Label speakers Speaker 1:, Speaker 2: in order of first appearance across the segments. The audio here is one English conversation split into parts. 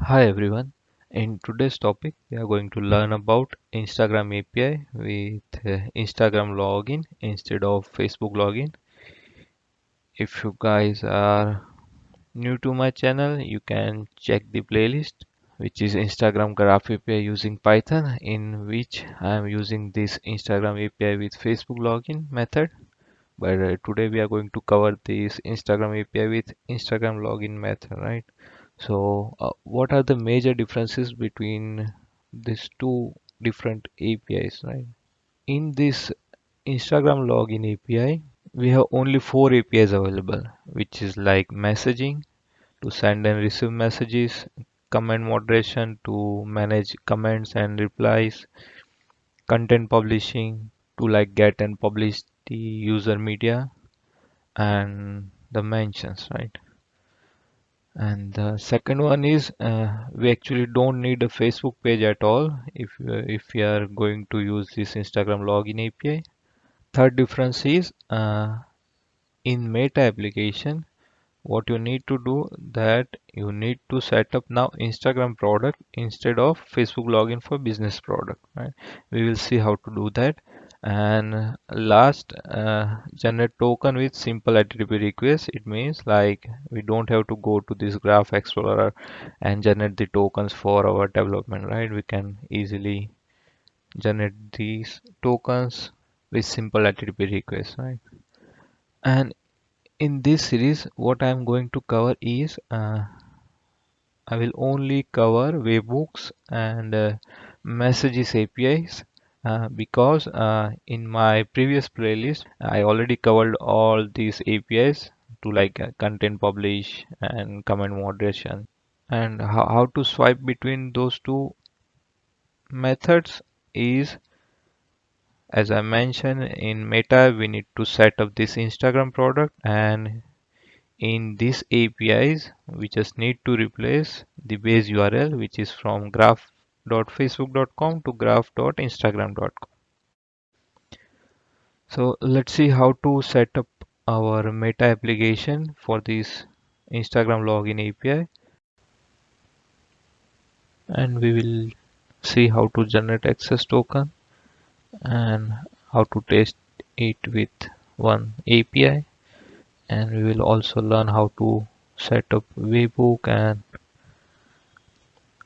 Speaker 1: Hi everyone. In today's topic, we are going to learn about Instagram API with Instagram login instead of Facebook login. If you guys are new to my channel, you can check the playlist, which is Instagram Graph API using Python, in which I am using this Instagram API with Facebook login method. But today we are going to cover this Instagram API with Instagram login method, right? So, what are the major differences between these two different APIs, right? In this Instagram login API, we have only four APIs available, which is like messaging to send and receive messages, comment moderation to manage comments and replies, content publishing to like get and publish the user media, and the mentions, right? And the second one is we actually don't need a Facebook page at all if we are going to use this Instagram login API. Third difference is in Meta application, what you need to do that you need to set up now Instagram product instead of Facebook login for business product, right? We will see how to do that. And last, generate token with simple HTTP request. It means like we don't have to go to this Graph Explorer and generate the tokens for our development, right? We can easily generate these tokens with simple HTTP request, right? And in this series, what I'm going to cover is I will only cover Webhooks and messages APIs because in my previous playlist I already covered all these APIs to like content publish and comment moderation and how to swipe between those two methods is, as I mentioned, in Meta we need to set up this Instagram product, and in these APIs, we just need to replace the base URL, which is from graph.facebook.com to graph.instagram.com. So let's see how to set up our Meta application for this Instagram login API, and we will see how to generate access token and how to test it with one API, and we will also learn how to set up webhook and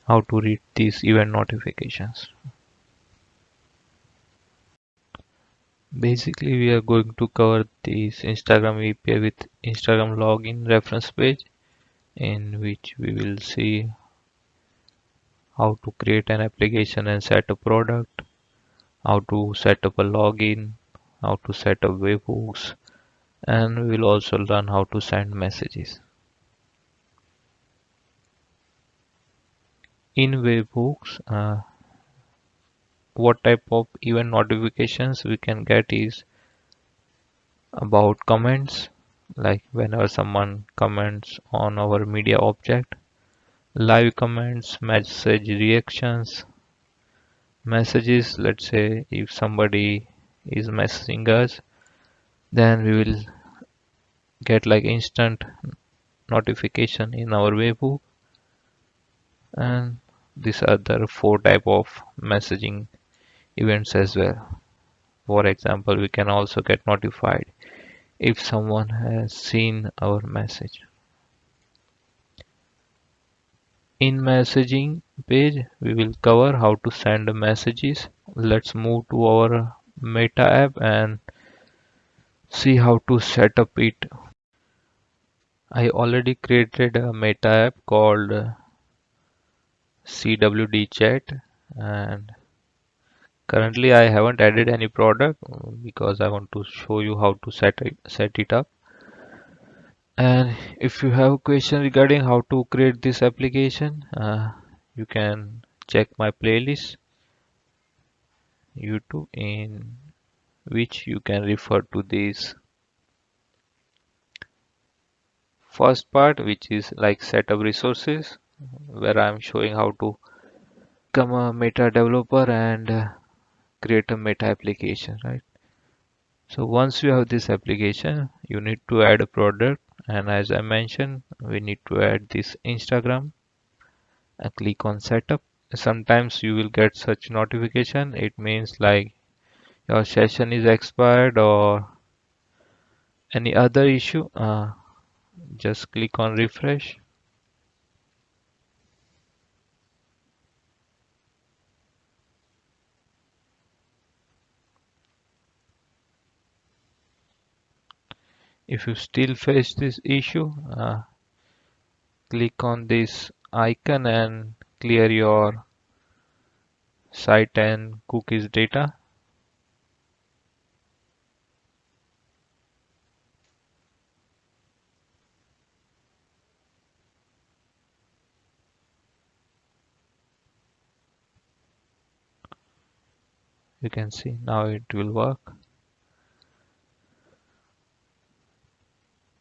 Speaker 1: how to read these event notifications. Basically, we are going to cover this Instagram API with Instagram login reference page, in which we will see how to create an application and set a product, how to set up a login, how to set up webhooks, and we will also learn how to send messages. In webhooks, what type of event notifications we can get is about comments, like whenever someone comments on our media object, live comments, message reactions, messages. Let's say if somebody is messaging us, then we will get like instant notification in our webhook. And these are the four type of messaging events as well. For example, we can also get notified if someone has seen our message. In messaging page, we will cover how to send messages. Let's move to our Meta app and see how to set up it. I already created a Meta app called CWD Chat, and currently I haven't added any product because I want to show you how to set it up. And if you have a question regarding how to create this application, you can check my playlist YouTube, in which you can refer to this first part, which is like setup resources, where I'm showing how to become a Meta developer and create a Meta application, right? So once you have this application, you need to add a product, and as I mentioned, we need to add this Instagram Click on setup. Sometimes you will get such notification. It means like your session is expired or any other issue. Just click on refresh. If you still face this issue, click on this icon and clear your site and cookies data. You can see now it will work.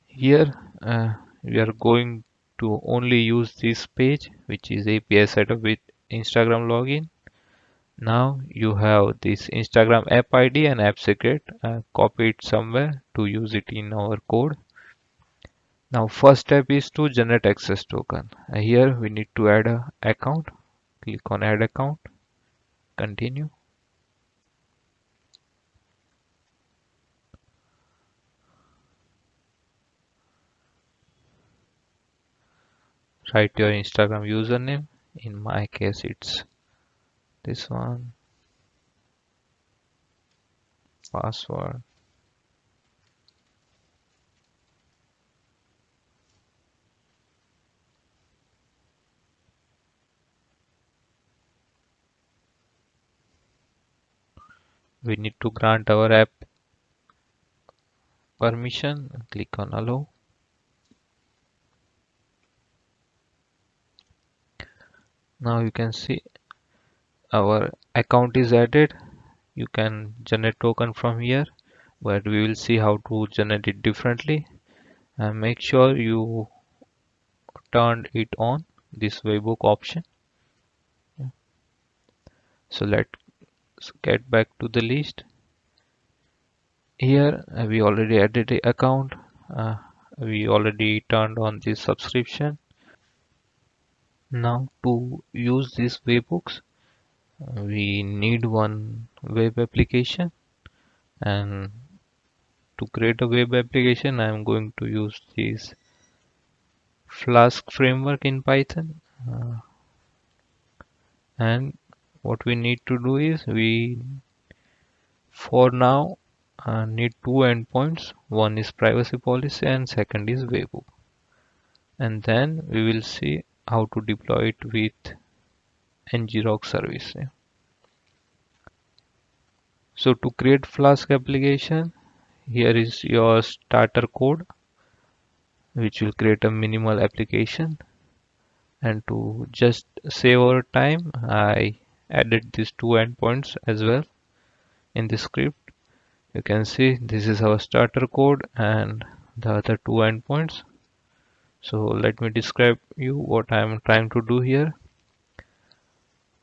Speaker 1: Here we are going to only use this page, which is API setup with Instagram login. Now you have this Instagram app ID and app secret. Copy it somewhere to use it in our code. Now first step is to generate access token. Here we need to add a account. Click on add account. Continue. Write your Instagram username. In my case it's this one. Password. We need to grant our app permission. Click on allow. Now you can see our account is added. You can generate token from here, but we will see how to generate it differently. And make sure you turned it on, this Webhook option. So let's get back to the list. Here we already added the account. We already turned on this subscription. Now to use these Webhooks, we need one web application, and to create a web application I am going to use this Flask framework in Python. And what we need to do is we for now need two endpoints. One is privacy policy and second is Webhook. And then we will see how to deploy it with ngrok service. So to create Flask application, here is your starter code, which will create a minimal application. And to just save our time, I added these two endpoints as well in the script. You can see this is our starter code and the other two endpoints. So let me describe you what I am trying to do here.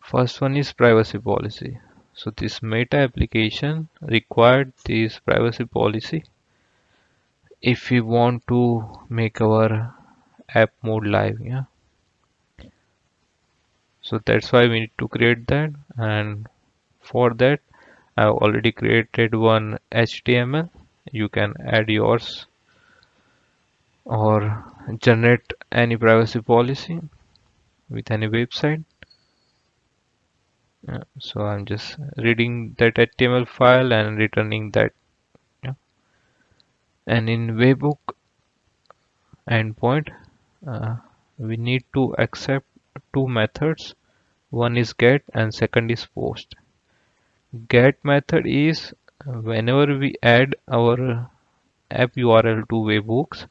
Speaker 1: First one is privacy policy. So this meta application required this privacy policy if we want to make our app mode live. Yeah. So that's why we need to create that, and for that I've already created one HTML. You can add yours or generate any privacy policy with any website. So I'm just reading that HTML file and returning that. Yeah. And in Webhook endpoint, uh, we need to accept two methods. One is get and second is post. Get method is whenever we add our app URL to Webhooks,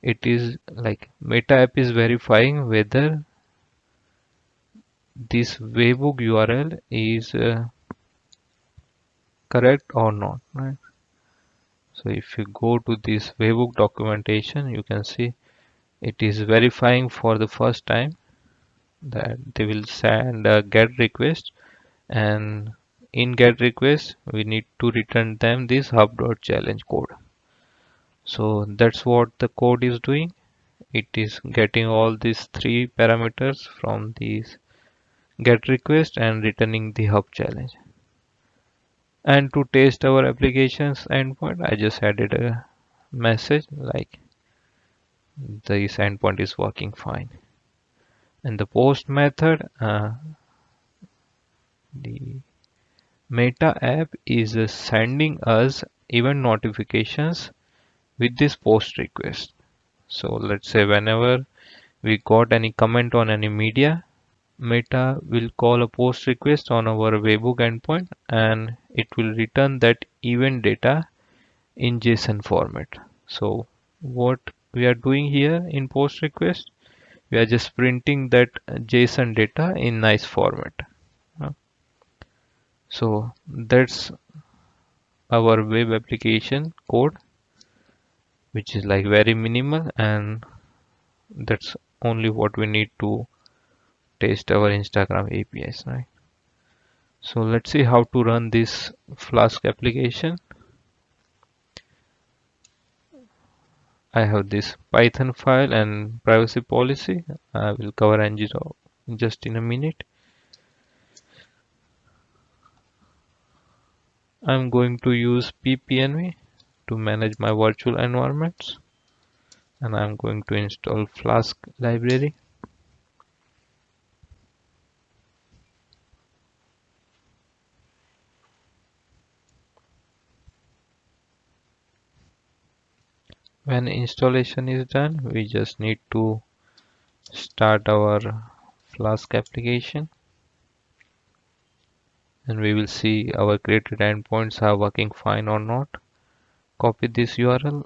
Speaker 1: it is like meta app is verifying whether this Webhook URL is correct or not, right? So if you go to this Webhook documentation, you can see it is verifying for the first time that they will send a get request, and in get request we need to return them this hub.challenge code. So that's what the code is doing. it is getting all these three parameters from these get request and returning the hub challenge. And to test our applications endpoint, I just added a message like this endpoint is working fine. And the post method, the Meta app is sending us event notifications with this post request. So let's say whenever we got any comment on any media, Meta will call a post request on our Webhook endpoint and it will return that event data in JSON format. So what we are doing here in post request, we are just printing that JSON data in nice format. So that's our web application code, which is like very minimal, and that's only what we need to test our Instagram APIs, right? So let's see how to run this Flask application. I have this Python file and privacy policy. I will cover ngrok just in a minute. I'm going to use ppnv to manage my virtual environments, and I'm going to install Flask library. When installation is done, we just need to start our Flask application, and we will see our created endpoints are working fine or not. Copy this URL.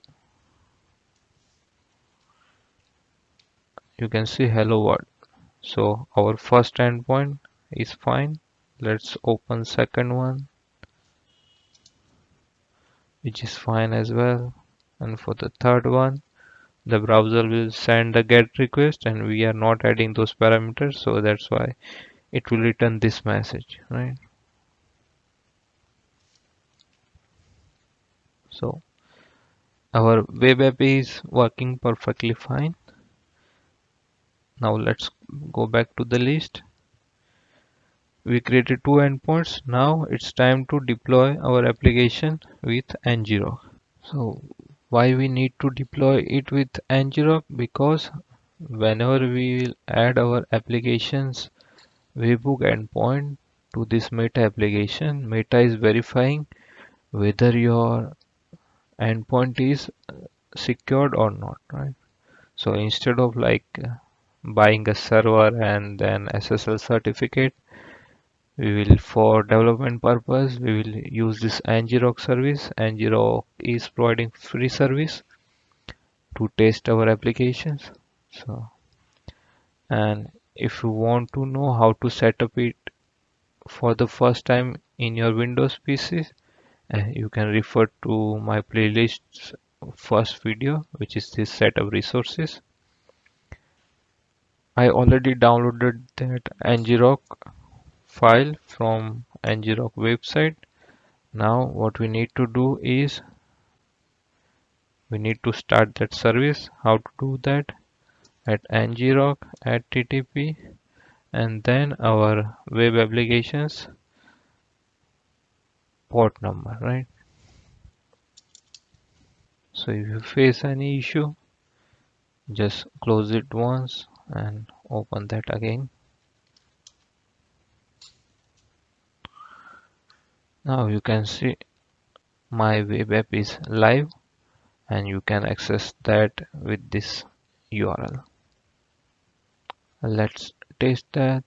Speaker 1: You can see hello world. So our first endpoint is fine. Let's open second one, which is fine as well. And for the third one, the browser will send a get request and we are not adding those parameters, so that's why it will return this message, right? So our web app is working perfectly fine. Now let's go back to the list. We created two endpoints. Now it's time to deploy our application with ngrok. So why we need to deploy it with ngrok? Because whenever we will add our applications Webhook endpoint to this Meta application, Meta is verifying whether your endpoint is secured or not, right? So instead of like buying a server and then SSL certificate, we will, for development purpose, we will use this ngrok service. Ngrok is providing free service to test our applications. So, and if you want to know how to set up it for the first time in your Windows PC, you can refer to my playlist's first video, which is this set of resources. I already downloaded that ngrok file from ngrok website. Now what we need to do is we need to start that service. How to do that? At ngrok at ttp and then our web applications port number, right? So if you face any issue, just close it once and open that again. Now you can see my web app is live and you can access that with this URL. Let's test that.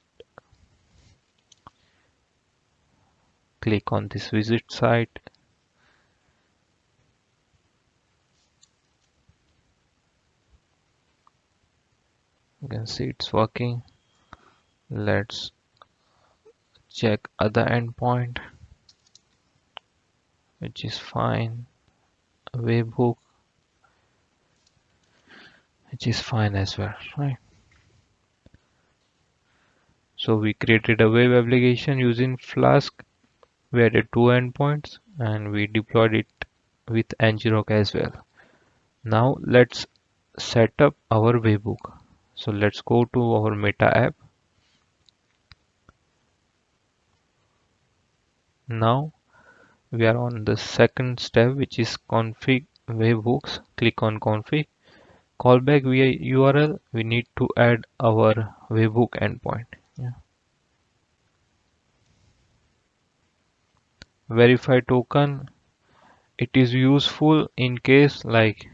Speaker 1: Click on this visit site. You can see it's working. Let's check other endpoint, which is fine. Webhook, which is fine as well, right? So we created a web application using Flask. We added two endpoints and we deployed it with ngrok as well. Now let's set up our webhook. So let's go to our Meta app. Now we are on the second step, which is config webhooks. Click on config. Callback via URL. We need to add our webhook endpoint. Yeah. Verify token. It is useful in case like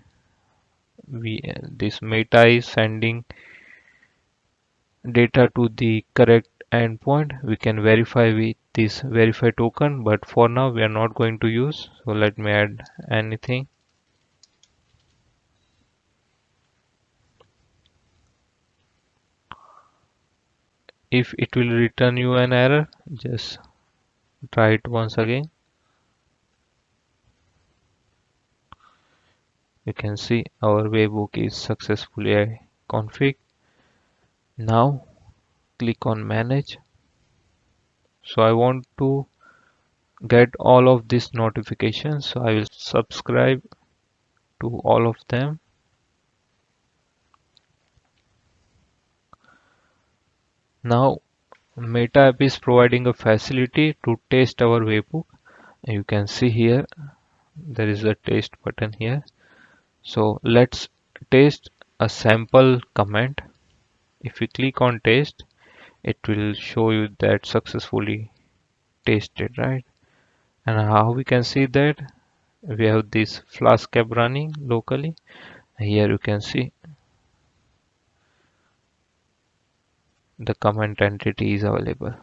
Speaker 1: this Meta is sending data to the correct endpoint. We can verify with this verify token, but for now we are not going to use. So let me add anything. If it will return you an error, just try it once again. You can see our webhook is successfully configured. Now click on manage. So I want to get all of these notifications, so I will subscribe to all of them. Now Meta app is providing a facility to test our webhook. You can see here there is a test button here. So let's test a sample comment. If you click on test, it will show you that successfully tested, right? And how we can see that? We have this Flask app running locally. Here you can see the comment entity is available,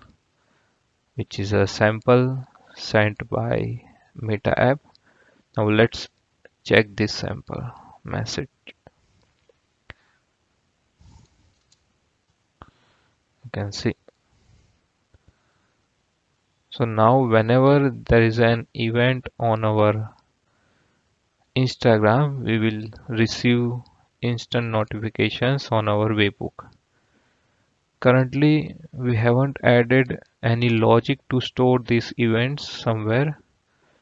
Speaker 1: which is a sample sent by Meta app. Now let's check this sample message. You can see. So now whenever there is an event on our Instagram, we will receive instant notifications on our webhook. Currently, we haven't added any logic to store these events somewhere.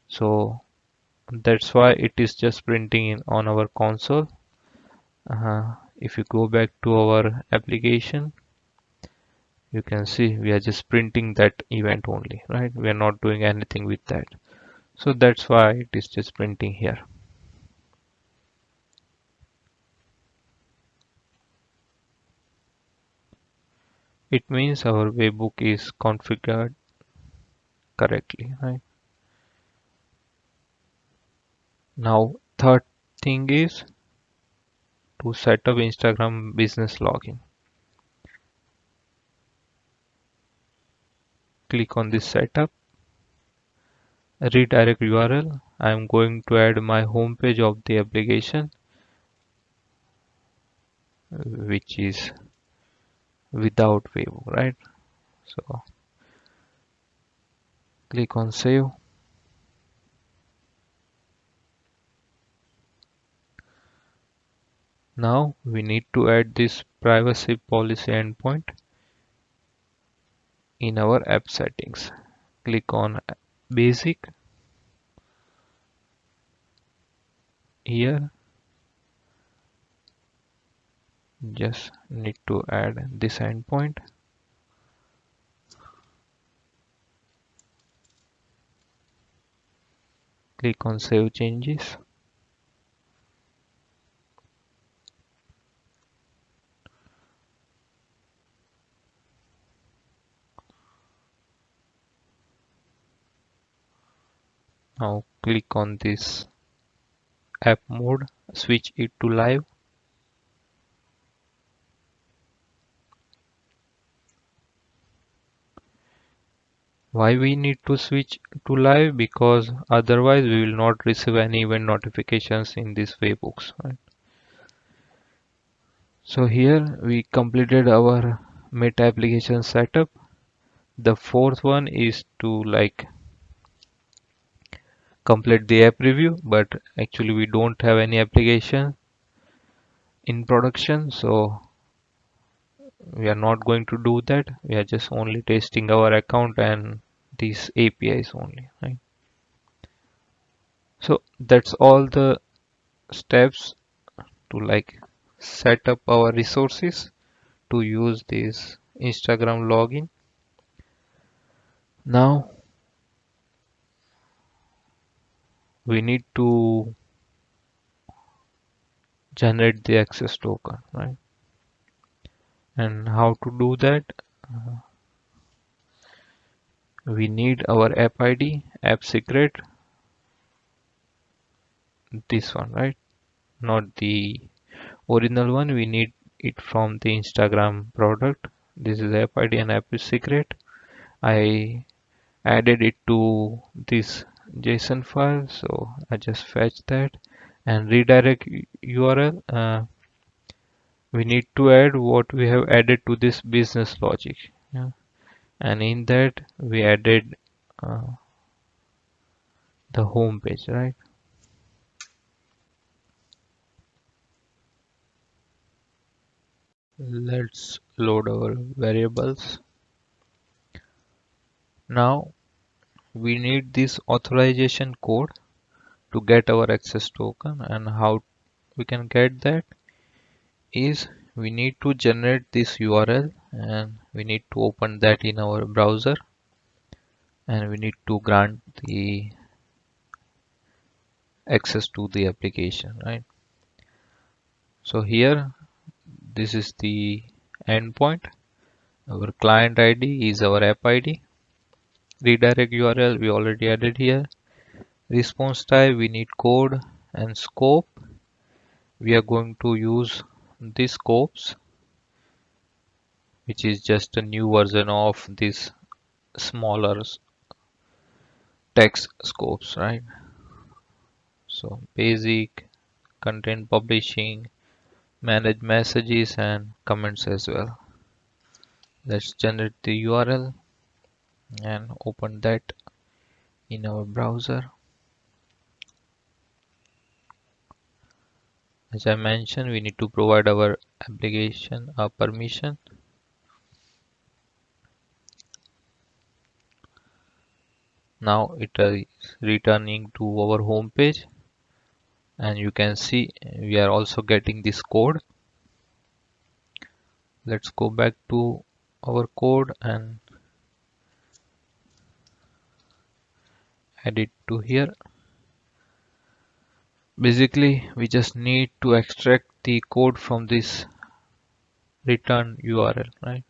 Speaker 1: So that's why it is just printing in on our console. If you go back to our application, you can see we are just printing that event only, right? We are not doing anything with that. So that's why it is just printing here. It means our webhook is configured correctly, right? Now, third thing is to set up Instagram business login. Click on this setup, redirect URL. I am going to add my home page of the application, which is without webhook, right? So click on save. Now we need to add this privacy policy endpoint in our app settings. Click on basic. Here just need to add this endpoint. Click on save changes. Now click on this app mode, switch it to live. Why we need to switch to live? Because otherwise we will not receive any event notifications in these webhooks, right? So here we completed our Meta application setup. The fourth one is to like complete the app review, but actually we don't have any application in production, so we are not going to do that. We are just only testing our account and these APIs only, right? So that's all the steps to like set up our resources to use this Instagram login. Now we need to generate the access token, right? And how to do that? We need our app ID, app secret, this one, right? Not the original one. We need it from the Instagram product. This is app ID and app secret. I added it to this JSON file, so I just fetch that and redirect URL. We need to add what we have added to this business logic, yeah. And in that we added uh, the home page, right? Let's load our variables. Now we need this authorization code to get our access token, and how we can get that is we need to generate this URL and we need to open that in our browser, and we need to grant the access to the application, right? So here this is the endpoint. Our client ID is our app ID. Redirect URL we already added here. Response type we need code, and scope we are going to use the scopes, which is just a new version of this smaller text scopes, right? So basic, content publishing, manage messages and comments as well. Let's generate the URL and open that in our browser. As I mentioned, we need to provide our application a permission. Now it is returning to our home page, and you can see we are also getting this code. Let's go back to our code and add it to here. Basically, we just need to extract the code from this return URL, right?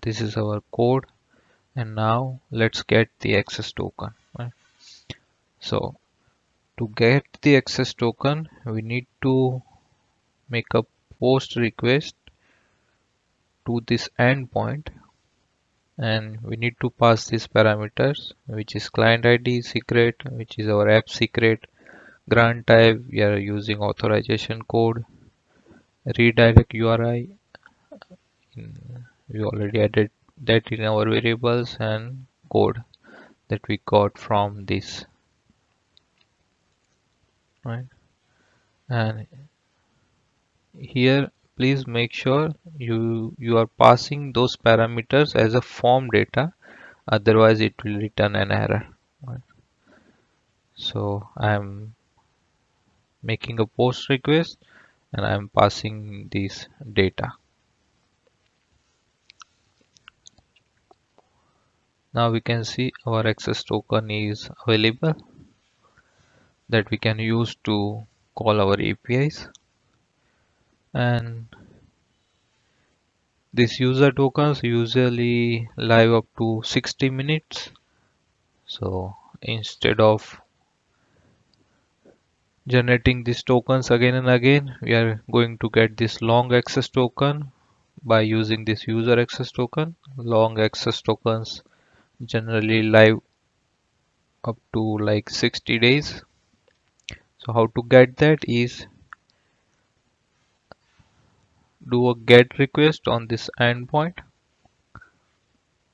Speaker 1: This is our code, and now let's get the access token, right? So to get the access token, we need to make a post request to this endpoint, and we need to pass these parameters, which is client ID secret, which is our app secret, grant type we are using authorization code, redirect URI we already added that in our variables, and code that we got from this, right? And here please make sure you are passing those parameters as a form data, otherwise it will return an error, right? So I'm making a post request and I'm passing this data. Now we can see our access token is available that we can use to call our APIs, and these user tokens usually live up to 60 minutes. So instead of generating these tokens again and again, we are going to get this long access token by using this user access token. Long access tokens generally live up to like 60 days. So how to get that is do a get request on this endpoint,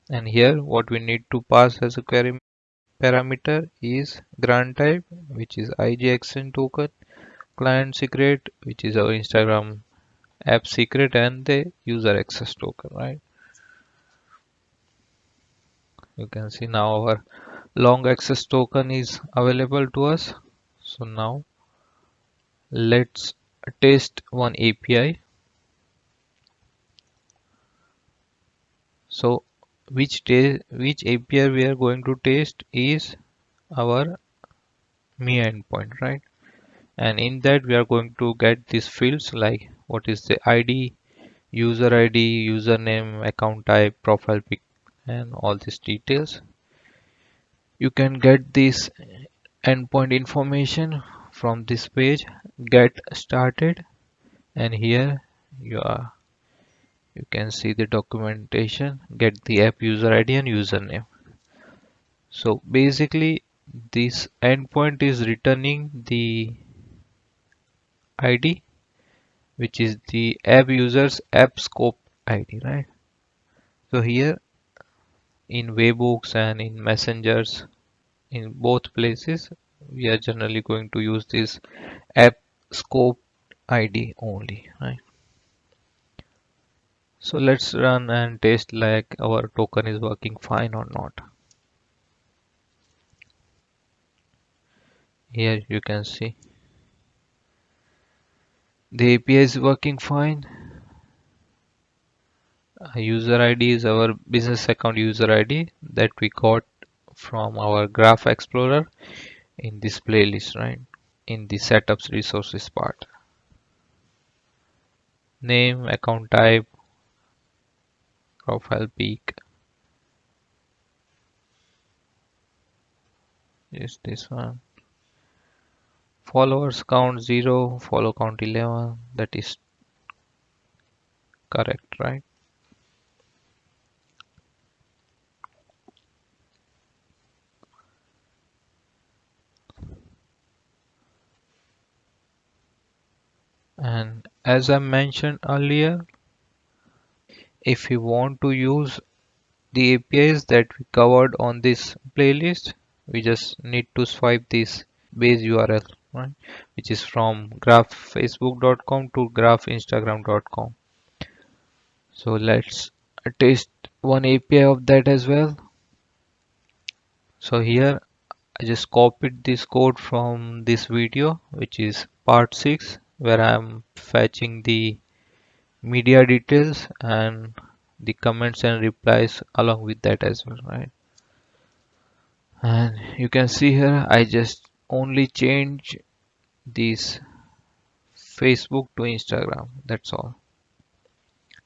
Speaker 1: and here what we need to pass as a query parameter is grant type, which is IGXN token, client secret, which is our Instagram app secret, and the user access token, right? You can see now our long access token is available to us. So now let's test one API. So which API we are going to test is our me endpoint, right? And in that we are going to get these fields like what is the ID, user ID, username, account type, profile pic, and all these details. You can get this endpoint information from this page, get started, and here you are. You can see the documentation, get the app user ID and username. So basically, this endpoint is returning the ID, which is the app user's app scope ID, right? So here in Webhooks and in Messengers, in both places, we are generally going to use this app scope ID only, right? So let's run and test like our token is working fine or not. Here you can see the API is working fine. User ID is our business account user ID that we got from our Graph Explorer in this playlist, right? In the setups resources part. Name, account type, profile pic is this one. Followers count 0, follow count 11. That is correct, right? And as I mentioned earlier, if you want to use the APIs that we covered on this playlist, we just need to swipe this base URL, right? Which is from graphfacebook.com to graphinstagram.com. So let's test one API of that as well. So here I just copied this code from this video, which is part 6, where I'm fetching the media details and the comments and replies along with that as well, right? And you can see here I just only change this Facebook to Instagram, that's all.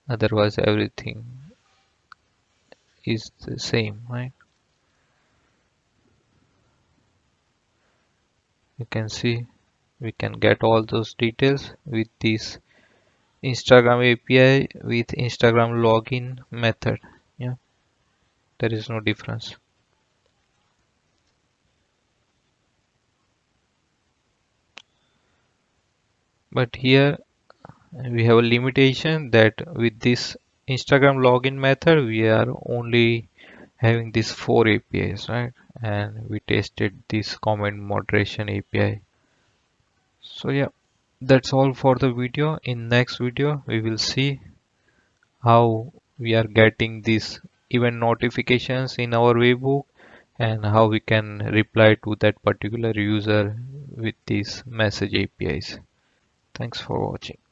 Speaker 1: Otherwise everything is the same, right? You can see we can get all those details with this Instagram API with Instagram login method. Yeah, there is no difference. But here we have a limitation that with this Instagram login method we are only having these 4 APIs, right? And we tested this comment moderation API. So yeah, that's all for the video. In next video we will see how we are getting these event notifications in our webhook and how we can reply to that particular user with these message APIs. Thanks for watching.